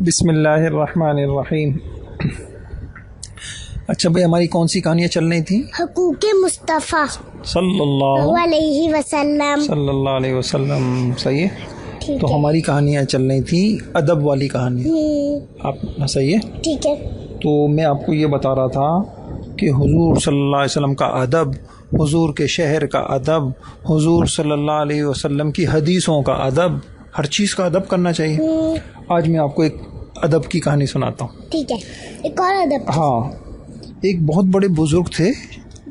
بسم اللہ الرحمن الرحیم۔ اچھا بھائی، ہماری کون سی کہانیاں چل رہی تھیں؟ حقوق مصطفیٰ صلی اللہ علیہ وسلم۔ صحیح ہے، تو ہماری کہانیاں چل رہی تھیں ادب والی کہانی۔ آپ صحیح ہے، ٹھیک ہے۔ تو میں آپ کو یہ بتا رہا تھا کہ حضور صلی اللہ علیہ وسلم کا ادب، حضور کے شہر کا ادب، حضور صلی اللہ علیہ وسلم کی حدیثوں کا ادب، ہر چیز کا ادب کرنا چاہیے۔ آج میں آپ کو ایک ادب کی کہانی سناتا ہوں۔ ٹھیک ہے، ایک اور ادب۔ ہاں، ایک بہت بڑے بزرگ تھے،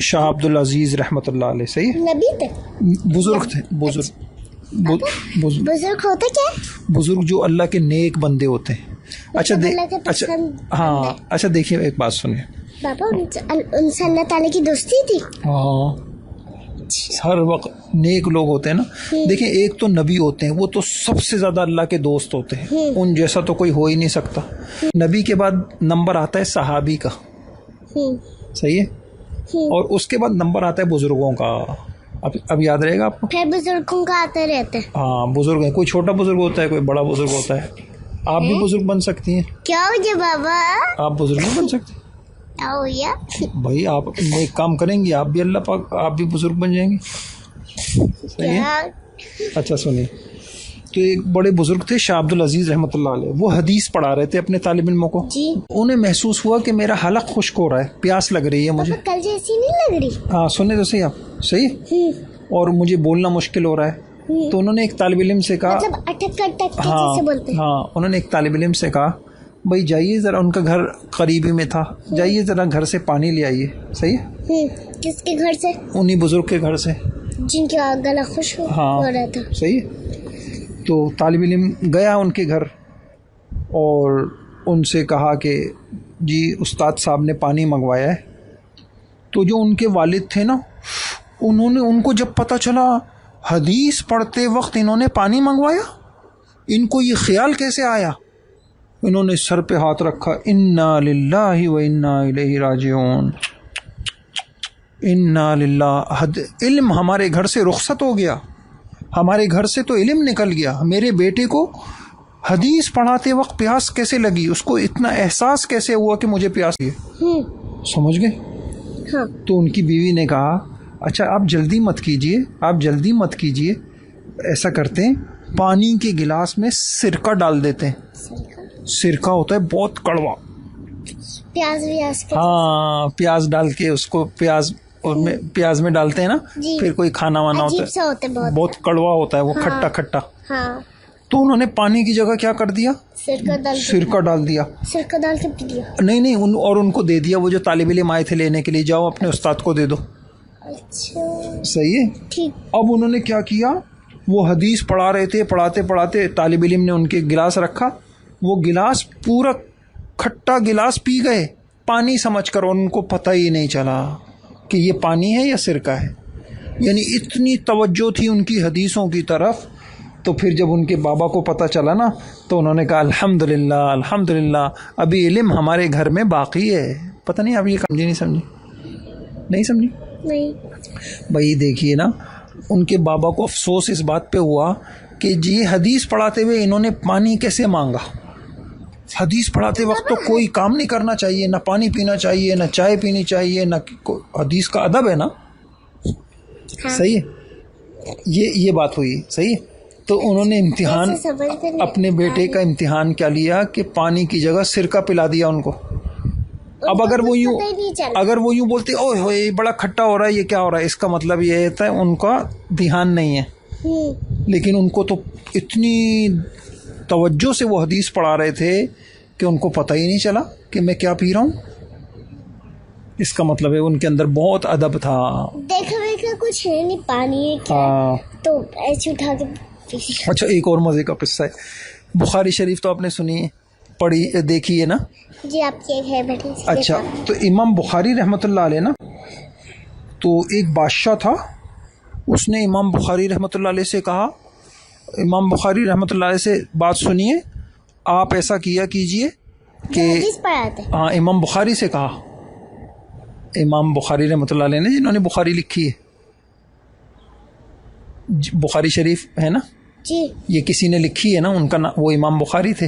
شاہ عبد العزیز رحمۃ اللہ علیہ۔ صحیح، نبی تھے، بزرگ تھے، بزرگ ہوتے کیا؟ بزرگ جو اللہ کے نیک بندے ہوتے ہیں۔ اچھا ہاں، اچھا دیکھیے، ایک بات سنیے بابا، ان سے اللہ تعالیٰ کی دوستی تھی۔ ہاں، ہر وقت نیک لوگ ہوتے ہیں نا۔ دیکھیں، ایک تو نبی ہوتے ہیں، وہ تو سب سے زیادہ اللہ کے دوست ہوتے ہیں، ان جیسا تو کوئی ہو ہی نہیں سکتا۔ نبی کے بعد نمبر آتا ہے صحابی کا، صحیح ہے، اور اس کے بعد نمبر آتا ہے بزرگوں کا۔ اب یاد رہے گا آپ کو، پھر بزرگوں کا آتے رہتے ہیں۔ ہاں، بزرگ ہیں، کوئی چھوٹا بزرگ ہوتا ہے، کوئی بڑا بزرگ ہوتا ہے۔ آپ بھی بزرگ بن سکتی ہیں۔ کیا ہو گیا بابا؟ آپ بزرگ نہیں بن سکتے کیا ہو گیا بھائی، آپ نیک کام کریں گی، آپ بھی اللہ پاک، آپ بھی بزرگ بن جائیں گے۔ صحیح ہے، اچھا سنیے، تو ایک بڑے بزرگ تھے شاہ عبد العزیز رحمۃ اللہ علیہ، وہ حدیث پڑھا رہے تھے اپنے طالب علموں کو۔ جی، انہیں محسوس ہوا کہ میرا حلق خشک ہو رہا ہے، پیاس لگ رہی ہے مجھے۔ کل جیسی نہیں لگ رہی۔ ہاں، سنیں تو صحیح آپ، صحیح، اور مجھے بولنا مشکل ہو رہا ہے۔ تو انہوں نے ایک طالب علم سے کہا، مطلب اٹک اٹک کے جیسے بولتے ہیں۔ ہاں، انہوں نے ایک طالب علم سے کہا، بھائی جائیے ذرا، ان کا گھر قریبی میں تھا، جائیے ذرا گھر سے پانی لے آئیے۔ صحیح ہے، کس کے گھر سے؟ انہی بزرگ کے گھر سے، جن کا گلا خشک ہو رہا تھا۔ صحیح ہے، تو طالب علم گیا ان کے گھر اور ان سے کہا کہ جی استاد صاحب نے پانی منگوایا ہے۔ تو جو ان کے والد تھے نا، انہوں نے، ان کو جب پتہ چلا حدیث پڑھتے وقت انہوں نے پانی منگوایا، ان کو یہ خیال کیسے آیا؟ انہوں نے سر پہ ہاتھ رکھا، انا للہ و انا الیہ راجعون، انا للہ، علم ہمارے گھر سے رخصت ہو گیا، ہمارے گھر سے تو علم نکل گیا۔ میرے بیٹے کو حدیث پڑھاتے وقت پیاس کیسے لگی، اس کو اتنا احساس کیسے ہوا کہ مجھے پیاس لگی؟ سمجھ گئے؟ ہاں۔ تو ان کی بیوی نے کہا، اچھا آپ جلدی مت کیجئے، آپ جلدی مت کیجئے، ایسا کرتے ہیں پانی کے گلاس میں سرکہ ڈال دیتے ہیں۔ سرکہ ہوتا ہے بہت کڑوا، ہاں، پیاز ڈال کے اس کو، پیاز میں ڈالتے ہیں نا، پھر کوئی کھانا وانا ہوتا ہے، بہت کڑوا ہوتا ہے وہ، کھٹا کھٹا۔ تو انہوں نے پانی کی جگہ کیا کر دیا؟ سرکہ ڈال دیا۔ سرکہ ڈال کے پی لیا؟ نہیں، اور ان کو دے دیا، وہ جو طالب علم آئے تھے لینے کے لیے، جاؤ اپنے استاد کو دے دو۔ اچھا، صحیح ہے، ٹھیک۔ اب انہوں نے کیا کیا، وہ حدیث پڑھا رہے تھے، پڑھاتے پڑھاتے طالب علم نے ان کے گلاس رکھا، وہ گلاس پورا کھٹا گلاس پی گئے، پانی سمجھ کر، ان کو پتہ ہی نہیں چلا کہ یہ پانی ہے یا سرکہ ہے۔ یعنی اتنی توجہ تھی ان کی حدیثوں کی طرف۔ تو پھر جب ان کے بابا کو پتہ چلا نا، تو انہوں نے کہا الحمدللہ الحمدللہ، ابھی علم ہمارے گھر میں باقی ہے۔ پتہ نہیں اب یہ سمجھی نہیں سمجھی؟ نہیں بھائی دیکھیے نا، ان کے بابا کو افسوس اس بات پہ ہوا کہ جی حدیث پڑھاتے ہوئے انہوں نے پانی کیسے مانگا۔ حدیث پڑھاتے وقت تو کوئی کام نہیں کرنا چاہیے، نہ پانی پینا چاہیے، نہ چائے پینی چاہیے، نہ حدیث کا ادب ہے نا۔ صحیح ہے، یہ بات ہوئی، صحیح ہے۔ تو انہوں نے امتحان، اپنے بیٹے کا امتحان کیا لیا کہ پانی کی جگہ سرکہ پلا دیا ان کو۔ اب اگر وہ یوں بولتے، اوہ ہوئے بڑا کھٹا ہو رہا ہے، یہ کیا ہو رہا ہے، اس کا مطلب یہ ہوتا ہے ان کا دھیان نہیں ہے۔ لیکن ان کو تو اتنی توجہ سے وہ حدیث پڑھا رہے تھے کہ ان کو پتہ ہی نہیں چلا کہ میں کیا پی رہا ہوں۔ اس کا مطلب ہے ان کے اندر بہت ادب تھا۔ دیکھا کچھ ہے نہیں، پانی ہے کیا، تو ایسے اٹھا کے۔ اچھا، ایک اور مزے کا قصہ ہے، بخاری شریف تو آپ نے سنی ہے، پڑھی، دیکھی ہے نا؟ جی، آپ کی ہے بیٹی۔ اچھا، تو امام بخاری رحمۃ اللہ علیہ نا، تو ایک بادشاہ تھا، اس نے امام بخاری رحمۃ اللہ علیہ سے کہا، امام بخاری رحمۃ اللہ علیہ سے بات سنیے، آپ ایسا کیا کیجئے کہ، ہاں، امام بخاری سے کہا، امام بخاری رحمۃ اللہ علیہ نے، جنہوں نے بخاری لکھی ہے، بخاری شریف ہے نا، جی، یہ کسی نے لکھی ہے نا، ان کا وہ امام بخاری تھے،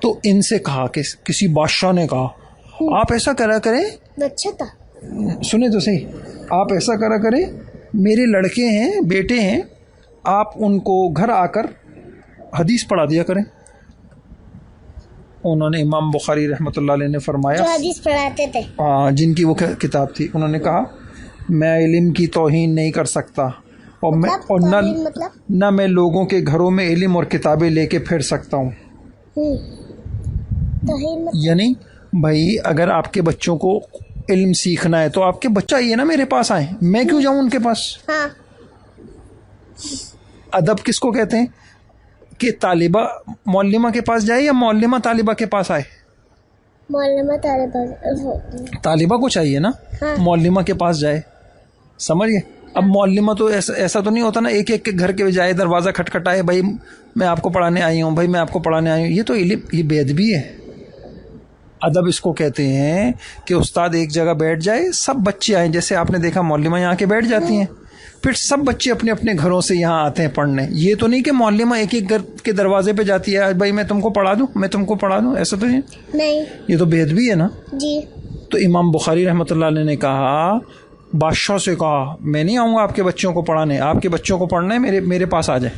تو ان سے کہا کہ کسی بادشاہ نے کہا آپ ایسا کرا کریں, اچھا تھا. سنیں تو صحیح, آپ ایسا کرا کریں, میرے لڑکے ہیں, بیٹے ہیں, آپ ان کو گھر آ کر حدیث پڑھا دیا کریں. انہوں نے امام بخاری رحمۃ اللہ علیہ نے فرمایا, جو حدیث پڑھاتے تھے, جن کی وہ کتاب تھی, انہوں نے کہا میں علم کی توہین نہیں کر سکتا, اور میں اور نہ میں لوگوں کے گھروں میں علم اور کتابیں لے کے پھر سکتا ہوں. توہین یعنی بھائی اگر آپ کے بچوں کو علم سیکھنا ہے تو آپ کے بچہ یہ نا میرے پاس آئیں, میں کیوں جاؤں ان کے پاس. ہاں, ادب کس کو کہتے ہیں کہ طالبہ معلمہ کے پاس جائے یا معلمہ طالبہ کے پاس آئے. معلمہ طالبہ کو چاہیے نا معلمہ کے پاس جائے, سمجھئے. اب معلمہ تو ایسا تو نہیں ہوتا نا ایک ایک کے گھر کے جائے, دروازہ کھٹکھٹائے, بھائی میں آپ کو پڑھانے آئی ہوں, بھائی میں آپ کو پڑھانے آئی ہوں. یہ تو علم, یہ بے ادبی ہے. ادب اس کو کہتے ہیں کہ استاد ایک جگہ بیٹھ جائے, سب بچے آئیں, جیسے آپ نے دیکھا معلمہ یہاں کے بیٹھ جاتی ہیں, پھر سب بچے اپنے اپنے گھروں سے یہاں آتے ہیں پڑھنے. یہ تو نہیں کہ معلمہ ایک ایک گھر کے دروازے پہ جاتی ہے, بھائی میں تم کو پڑھا دوں, میں تم کو پڑھا دوں, ایسا تو نہیں, یہ تو بے ادبی ہے نا. جی. تو امام بخاری رحمۃ اللہ علیہ نے کہا, بادشاہ سے کہا میں نہیں آؤں گا آپ کے بچوں کو پڑھانے, آپ کے بچوں کو پڑھنا ہے میرے پاس آ جائیں.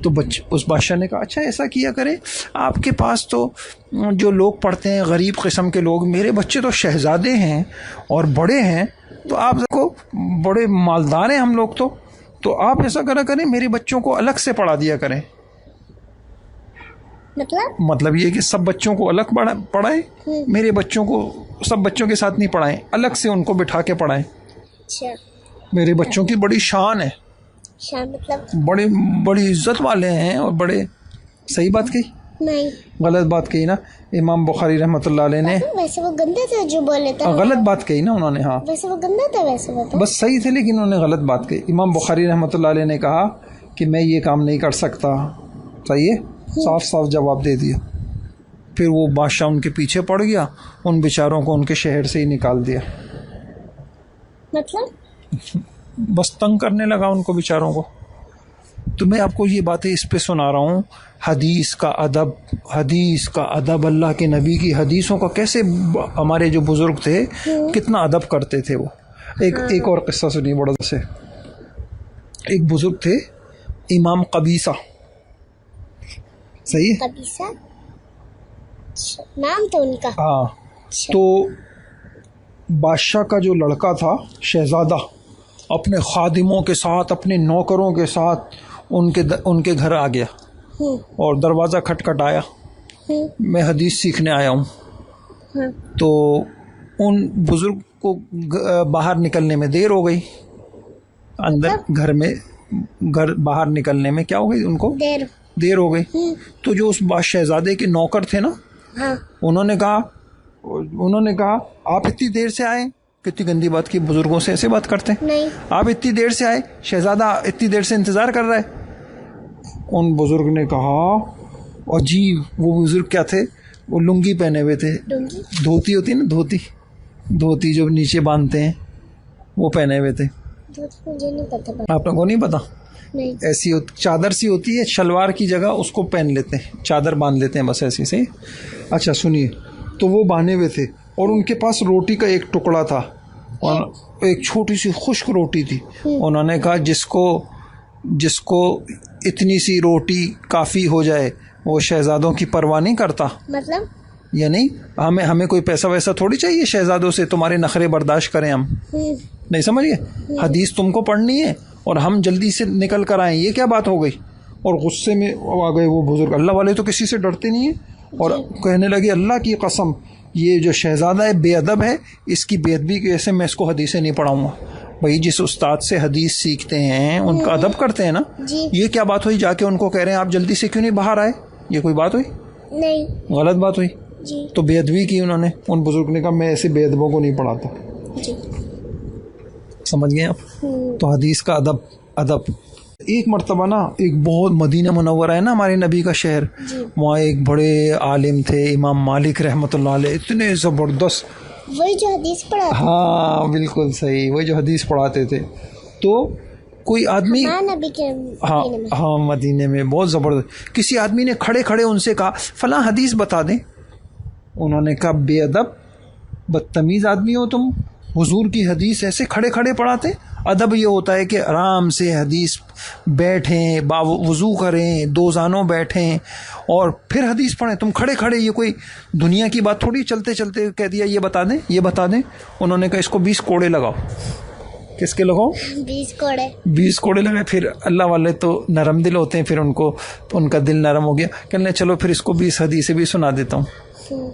تو اس بادشاہ نے کہا اچھا ایسا کیا کرے, آپ کے پاس تو جو لوگ پڑھتے ہیں غریب قسم کے لوگ, میرے بچے تو شہزادے ہیں اور بڑے ہیں, تو آپ کو بڑے مالدار ہیں ہم لوگ تو آپ ایسا کرا کریں میرے بچوں کو الگ سے پڑھا دیا کریں. مطلب یہ کہ سب بچوں کو الگ پڑھائیں, میرے بچوں کو سب بچوں کے ساتھ نہیں پڑھائیں, الگ سے ان کو بٹھا کے پڑھائیں. میرے بچوں کی بڑی شان ہے, بڑی عزت والے ہیں, اور بڑے. صحیح بات کہی نہیں, غلط بات کہی نا امام بخاری رحمۃ اللہ علیہ نے. ویسے وہ گندے تھے جو بولے تھے, غلط بات کہی نا انہوں نے. ہاں ویسے وہ گندے تھے, ویسے وہ بس صحیح تھے, لیکن انہوں نے غلط بات کہی. امام بخاری رحمۃ اللہ علیہ نے کہا کہ میں یہ کام نہیں کر سکتا. صحیح ہے, صاف صاف جواب دے دیا. پھر وہ بادشاہ ان کے پیچھے پڑ گیا, ان بیچاروں کو ان کے شہر سے ہی نکال دیا. مطلب بس تنگ کرنے لگا ان کو بیچاروں کو. تو میں آپ کو یہ باتیں اس پہ سنا رہا ہوں, حدیث کا ادب, اللہ کے نبی کی حدیثوں کا کیسے ہمارے جو بزرگ تھے کتنا ادب کرتے تھے وہ. ایک اور قصہ سنیے بڑا سے. ایک بزرگ تھے امام قبیصہ. صحیح ہے, قبیصہ نام تو ان کا. ہاں, تو بادشاہ کا جو لڑکا تھا شہزادہ, اپنے خادموں کے ساتھ, اپنے نوکروں کے ساتھ ان کے گھر آ گیا اور دروازہ کھٹکھٹایا, میں حدیث سیکھنے آیا ہوں. تو ان بزرگ کو باہر نکلنے میں دیر ہو گئی, گھر باہر نکلنے میں کیا ہو گئی, ان کو دیر ہو گئی. تو جو اس شہزادے کے نوکر تھے نا, انہوں نے کہا آپ اتنی دیر سے آئے. کتنی گندی بات کی, بزرگوں سے ایسے بات کرتے ہیں. آپ اتنی دیر سے آئے, شہزادہ اتنی دیر سے انتظار کر رہا ہے. ان بزرگ نے کہا, عجیب. وہ بزرگ کیا تھے, وہ لنگی پہنے ہوئے تھے, دھوتی ہوتی نا, دھوتی جو نیچے باندھتے ہیں وہ پہنے ہوئے تھے. آپ کو نہیں پتا, ایسی چادر سی ہوتی ہے, شلوار کی جگہ اس کو پہن لیتے ہیں, چادر باندھ لیتے ہیں بس ایسی سے. اچھا سنیے, تو وہ باندھے ہوئے تھے اور ان کے پاس روٹی کا ایک ٹکڑا تھا, اور ایک چھوٹی سی خشک روٹی تھی. انہوں نے کہا جس کو اتنی سی روٹی کافی ہو جائے وہ شہزادوں کی پرواہ نہیں کرتا. مطلب یعنی ہمیں کوئی پیسہ ویسا تھوڑی چاہیے شہزادوں سے تمہارے نخرے برداشت کریں ہم. نہیں سمجھ گئے, حدیث تم کو پڑھنی ہے اور ہم جلدی سے نکل کر آئیں, یہ کیا بات ہو گئی. اور غصے میں آ گئے وہ بزرگ. اللہ والے تو کسی سے ڈرتے نہیں ہیں, اور کہنے لگے اللہ کی قسم یہ جو شہزادہ ہے بے ادب ہے, اس کی بے ادبی کی وجہ سے میں اس کو حدیثیں نہیں پڑھاؤں گا. بھائی جس استاد سے حدیث سیکھتے ہیں ان کا ادب کرتے ہیں نا. یہ کیا بات ہوئی, جا کے ان کو کہہ رہے ہیں آپ جلدی سے کیوں نہیں باہر آئے, یہ کوئی بات ہوئی؟ نہیں, غلط بات ہوئی. تو بے ادبی کی انہوں نے. ان بزرگ نے کہا میں ایسے بے ادبوں کو نہیں پڑھاتا. سمجھ گئے آپ. تو حدیث کا ادب. ایک مرتبہ نا, ایک بہت مدینہ منورہ ہے نا ہمارے نبی کا شہر, وہاں ایک بڑے عالم تھے امام مالک رحمۃ اللہ علیہ, اتنے زبردست. وہی جو حدیث پڑھاتے. ہاں بالکل صحیح, وہی جو حدیث پڑھاتے تھے. تو کوئی آدمی ہاں نبی کے ہاں مدینے میں ہاں مدینے میں بہت زبردست کسی آدمی نے کھڑے کھڑے ان سے کہا فلاں حدیث بتا دیں. انہوں نے کہا بے ادب بدتمیز آدمی ہو تم, حضور کی حدیث ایسے کھڑے کھڑے پڑھاتے. ادب یہ ہوتا ہے کہ آرام سے حدیث بیٹھیں, وضو کریں, دو زانوں بیٹھیں اور پھر حدیث پڑھیں. تم کھڑے کھڑے, یہ کوئی دنیا کی بات تھوڑی, چلتے چلتے کہہ دیا یہ بتا دیں یہ بتا دیں. انہوں نے کہا اس کو 20 کوڑے لگاؤ. کس کے لگاؤ؟ 20 کوڑے. 20 کوڑے لگائے. پھر اللہ والے تو نرم دل ہوتے ہیں, پھر ان کا دل نرم ہو گیا. کہنے چلو پھر اس کو 20 حدیثیں بھی سنا دیتا ہوں.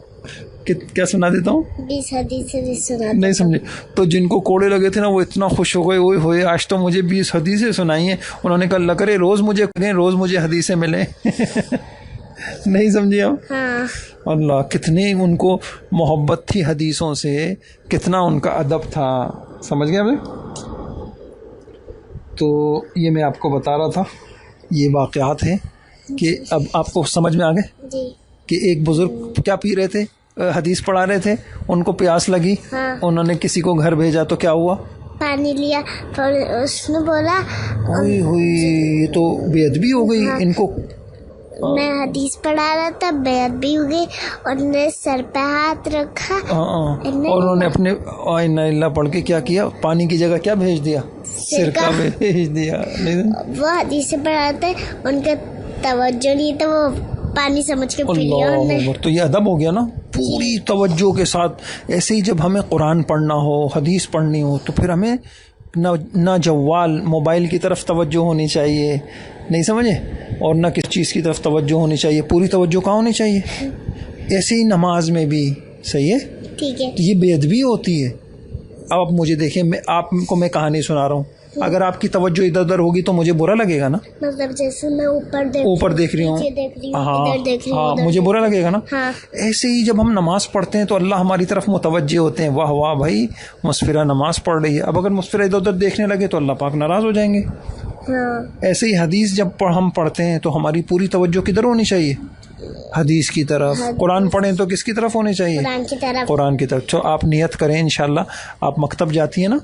کیا سنا دیتا ہوں؟ 20 حدیثیں بھی سنا. نہیں سمجھے. تو جن کو کوڑے لگے تھے نا وہ اتنا خوش ہو گئے, اوئے ہوئے آج تو مجھے 20 حدیثیں سنائی ہیں. انہوں نے کہا اللہ کرے روز مجھے حدیثیں ملیں. نہیں سمجھے آپ؟ ہاں. اللہ کتنی ان کو محبت تھی حدیثوں سے, کتنا ان کا ادب تھا. سمجھ گئے ہمیں؟ تو یہ میں آپ کو بتا رہا تھا, یہ واقعات ہیں کہ اب آپ کو سمجھ میں آ گئے جی. کہ ایک بزرگ کیا پی رہے تھے, حدیث پڑھا رہے تھے, ان کو پیاس لگی. ہاں. انہوں نے کسی کو گھر بھیجا تو کیا ہوا؟ پانی لیا. پھر اس نے بولا ہوئی یہ تو بے ادبی ہو گئی. ان کو میں حدیث پڑھا رہا تھا, بے ادبی ہو گئی, اور نے سر پہ ہاتھ رکھا اور انہوں نے اپنے اللہ پڑھ کے کیا کیا, پانی کی جگہ کیا بھیج دیا؟ سرکہ بھیج دیا. وہ حدیث پڑھاتے ان کا توجہ نہیں تھا, وہ پانی سمجھ کے پی لیا. تو یہ ادب ہو گیا نا, پوری توجہ کے ساتھ. ایسے ہی جب ہمیں قرآن پڑھنا ہو, حدیث پڑھنی ہو, تو پھر ہمیں نہ جوال موبائل کی طرف توجہ ہونی چاہیے, نہیں سمجھے, اور نہ کس چیز کی طرف توجہ ہونی چاہیے. پوری توجہ کہاں ہونی چاہیے؟ ایسے ہی نماز میں بھی. صحیح ہے, ٹھیک ہے. یہ بے ادبی ہوتی ہے. اب آپ مجھے دیکھیں, آپ کو میں کہانی سنا رہا ہوں, اگر آپ کی توجہ ادھر ادھر ہوگی تو مجھے برا لگے گا نا. مطلب جیسے میں اوپر دیکھ رہی ہوں, ہاں مجھے برا لگے گا نا. ایسے ہی جب ہم نماز پڑھتے ہیں تو اللہ ہماری طرف متوجہ ہوتے ہیں, واہ واہ بھائی مسفرہ نماز پڑھ رہی ہے. اب اگر مسفرہ ادھر ادھر دیکھنے لگے تو اللہ پاک ناراض ہو جائیں گے. ایسے ہی حدیث جب ہم پڑھتے ہیں تو ہماری پوری توجہ کدھر ہونی چاہیے؟ حدیث کی طرف. قرآن پڑھیں تو کس کی طرف ہونی چاہیے؟ قرآن کی طرف. تو آپ نیت کریں انشاءاللہ. آپ مکتب جاتی ہیں نا,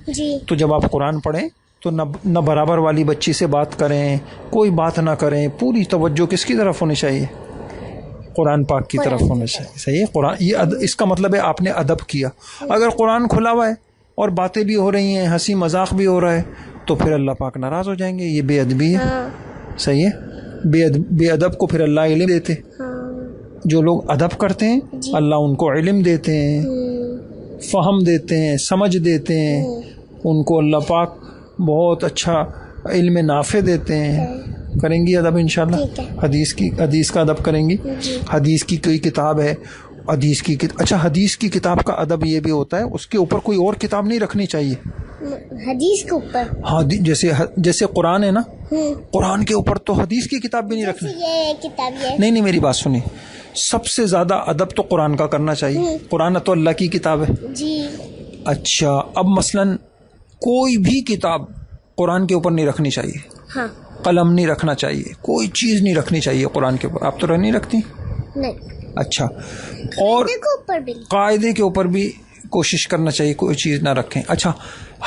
تو جب آپ قرآن پڑھیں تو نہ برابر والی بچی سے بات کریں, کوئی بات نہ کریں. پوری توجہ کس کی طرف ہونی چاہیے؟ قرآن پاک کی طرف ہونا چاہیے. صحیح ہے. قرآن یہ اس کا مطلب ہے آپ نے ادب کیا. اگر قرآن کھلا ہوا ہے اور باتیں بھی ہو رہی ہیں, ہنسی مذاق بھی ہو رہا ہے, تو پھر اللہ پاک ناراض ہو جائیں گے. یہ بے ادبی ہے. صحیح ہے. بے ادب کو پھر اللہ علم دیتے. جو لوگ ادب کرتے ہیں اللہ ان کو علم دیتے ہیں, فہم دیتے ہیں, سمجھ دیتے ہیں. ان کو اللہ پاک بہت اچھا علم نافع دیتے ہیں. کریں گی ادب انشاءاللہ. حدیث کا ادب کریں گی. حدیث کی کوئی کتاب ہے, اچھا حدیث کی کتاب کا ادب یہ بھی ہوتا ہے اس کے اوپر کوئی اور کتاب نہیں رکھنی چاہیے. حدیث کے اوپر ہاں, جیسے قرآن ہے نا, قرآن کے اوپر تو حدیث کی کتاب بھی نہیں رکھنی. یہ کتاب ہے. نہیں میری بات سنی, سب سے زیادہ ادب تو قرآن کا کرنا چاہیے. قرآن تو اللہ کی کتاب ہے. جی. اچھا, اب مثلاً کوئی بھی کتاب قرآن کے اوپر نہیں رکھنی چاہیے. ہاں. قلم نہیں رکھنا چاہیے, کوئی چیز نہیں رکھنی چاہیے قرآن کے اوپر. آپ تو نہیں رکھتی؟ نہیں. اچھا, اور قاعدے کے اوپر بھی کوشش کرنا چاہیے کوئی چیز نہ رکھیں. اچھا,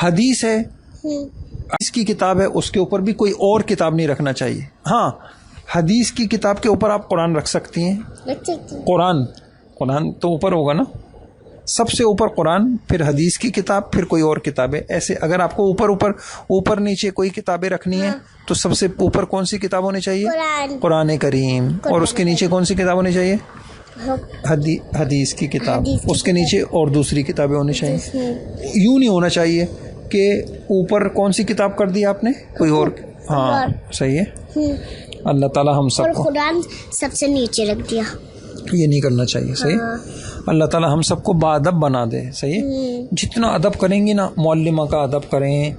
حدیث ہے, حدیث کی کتاب ہے, اس کے اوپر بھی کوئی اور کتاب نہیں رکھنا چاہیے. ہاں, حدیث کی کتاب کے اوپر آپ قرآن رکھ سکتی ہیں. قرآن تو اوپر ہوگا نا, سب سے اوپر قرآن, پھر حدیث کی کتاب, پھر کوئی اور کتابیں. ایسے اگر آپ کو اوپر نیچے کوئی کتابیں رکھنی ہیں تو سب سے اوپر کون سی کتاب ہونی چاہیے؟ قرآن کریم. اور اس کے نیچے کون سی کتاب ہونی چاہیے؟ حدیث کی کتاب. اس کے نیچے اور دوسری کتابیں ہونی چاہیے. یوں نہیں ہونا چاہیے کہ اوپر کون سی کتاب کر دی آپ نے, کوئی اور. ہاں صحیح ہے. اللہ تعالی ہم سب کو قرآن سب سے نیچے رکھ دیا, یہ نہیں کرنا چاہیے. صحیح. اللہ تعالی ہم سب کو باادب بنا دے. صحیح. جتنا ادب کریں گی نا, معلمہ کا ادب کریں,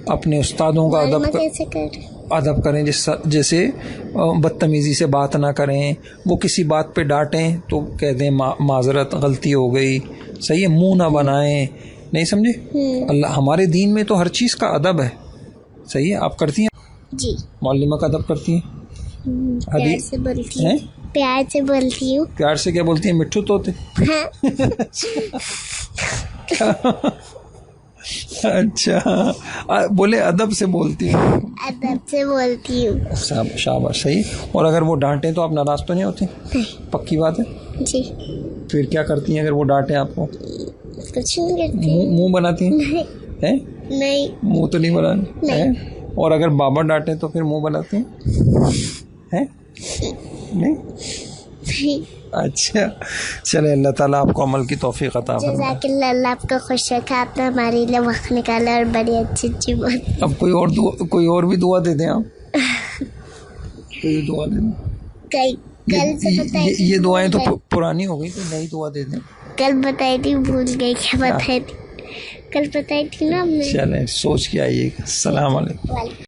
اپنے استادوں کا ادب کریں. جیسے بدتمیزی سے بات نہ کریں, وہ کسی بات پہ ڈانٹیں تو کہہ دیں معذرت, غلطی ہو گئی. صحیح ہے. منہ نہ بنائیں. نہیں سمجھے؟ اللہ ہمارے دین میں تو ہر چیز کا ادب ہے. صحیح ہے. آپ کرتی ہیں؟ جی. معلمہ کا ادب کرتی ہیں؟ پیار سے بولتی ہوں. پیار سے کیا بولتی ہیں؟ مٹھو طوطے. اچھا بولے ادب سے بولتی ہوں. ادب سے بولتی ہوں. شاباش صحیح. اور اگر وہ ڈانٹیں تو آپ ناراض تو نہیں ہوتی؟ پکی بات ہے. جی. پھر کیا کرتی ہیں اگر وہ ڈانٹیں آپ کو؟ کچھ نہیں کرتی. منہ بناتی ہیں؟ نہیں. منہ تو نہیں بناتی. اور اگر بابا ڈانٹیں تو پھر منہ بناتی ہیں؟ نہیں. اچھا چلے اللہ تعالیٰ آپ کو عمل کی توفیق عطا فرمائے. جزاک اللہ. اللہ آپ کو خوش رکھے. آپ نے ہمارے لیے وقت نکالا اور بڑی اچھی اچھی بات. اب کوئی اور بھی دعا دے دیں آپ. کوئی دعا دے دیں. یہ دعائیں تو پرانی ہو گئی. کوئی نئی دعا دے دیں. کل بتائی تھی بھول گئی. کیا بتائی تھی؟ کل بتائی تھی نا ہم نے. چلیں سوچ کے آئیے گا. السلام علیکم.